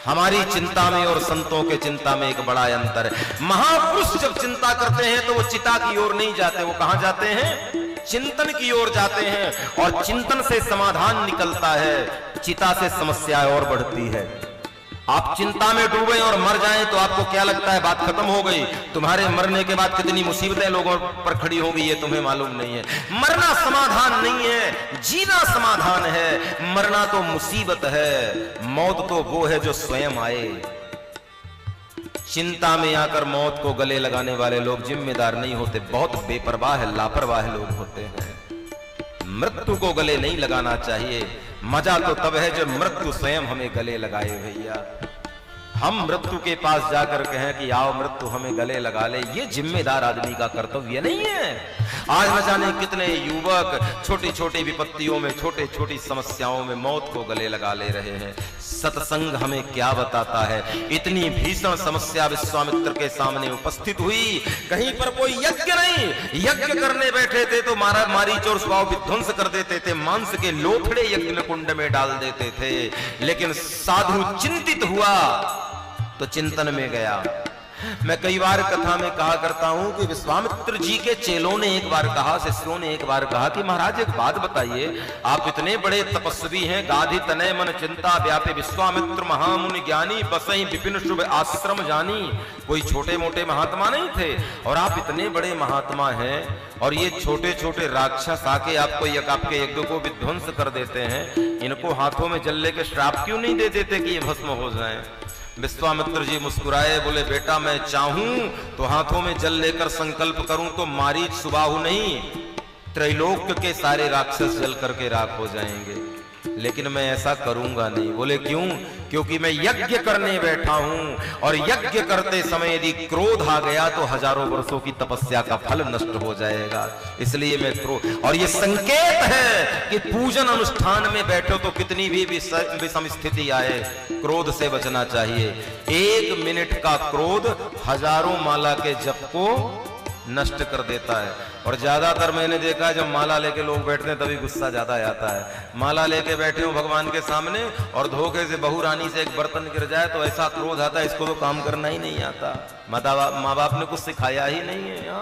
हमारी चिंता में और संतों के चिंता में एक बड़ा अंतर है। महापुरुष जब चिंता करते हैं तो वो चिता की ओर नहीं जाते, वो कहां जाते हैं? चिंतन की ओर जाते हैं, और चिंतन से समाधान निकलता है, चिता से समस्या और बढ़ती है। आप चिंता में डूबे और मर जाएं तो आपको क्या लगता है? बात खत्म हो गई। तुम्हारे मरने के बाद कितनी मुसीबतें लोगों पर खड़ी होंगी ये तुम्हें मालूम नहीं है। मरना समाधान नहीं है, जीना समाधान है। मरना तो मुसीबत है, मौत तो वो है जो स्वयं आए। चिंता में आकर मौत को गले लगाने वाले लोग जिम्मेदार नहीं होते, बहुत बेपरवाह लापरवाह लोग होते हैं। मृत्यु को गले नहीं लगाना चाहिए। मजा तो तब है जब मृत्यु स्वयं हमें गले लगाए। भैया, हम मृत्यु के पास जाकर कहें कि आओ मृत्यु हमें गले लगा ले, ये जिम्मेदार आदमी का कर्तव्य नहीं है। आज न जाने कितने युवक छोटी छोटी विपत्तियों में, छोटी छोटी समस्याओं में मौत को गले लगा ले रहे हैं। सत्संग हमें क्या बताता है? इतनी भीषण समस्या विश्वामित्र के सामने उपस्थित हुई, कहीं पर कोई यज्ञ नहीं, यज्ञ करने बैठे थे तो मारा मारीच और स्वभाव विध्वंस कर देते थे, मांस के लोथड़े यज्ञ कुंड में डाल देते थे। लेकिन साधु चिंतित हुआ तो चिंतन में गया। मैं कई बार कथा में कहा करता हूं कि विश्वामित्र जी के चेलों ने एक बार कहा, शिष्यों ने एक बार कहा कि महाराज एक बात बताइए, आप इतने बड़े तपस्वी हैं, गाधि तनय मन चिंता व्यापे विश्वामित्र महामुनि ज्ञानी बसई विपिन शुभ आश्रम जानी। कोई छोटे मोटे महात्मा नहीं थे, और आप इतने बड़े महात्मा हैं और ये छोटे छोटे राक्षस आके आपके यज्ञ को विध्वंस कर देते हैं। इनको हाथों में जल लेके श्राप क्यों नहीं दे देते कि ये भस्म हो जाएं? विश्वामित्र जी मुस्कुराए, बोले बेटा मैं चाहूं तो हाथों में जल लेकर संकल्प करूं तो मारीच सुबाहु नहीं, त्रैलोक्य के सारे राक्षस जल करके राख हो जाएंगे, लेकिन मैं ऐसा करूंगा नहीं। बोले क्यों? क्योंकि मैं यज्ञ करने बैठा हूं, और यज्ञ करते समय यदि क्रोध आ गया तो हजारों वर्षों की तपस्या का फल नष्ट हो जाएगा, इसलिए मैं क्रोध। और ये संकेत है कि पूजन अनुष्ठान में बैठो तो कितनी भी विषम स्थिति आए, क्रोध से बचना चाहिए। 1 मिनट का क्रोध हजारों माला के जप को नष्ट कर देता है। और ज्यादातर मैंने देखा है जब माला लेके लोग बैठते हैं तभी गुस्सा ज्यादा आता है। माला लेके बैठे हो भगवान के सामने और धोखे से बहू रानी से एक बर्तन गिर जाए तो ऐसा क्रोध आता है, इसको तो काम करना ही नहीं आता। माँ बाप ने कुछ सिखाया ही नहीं है।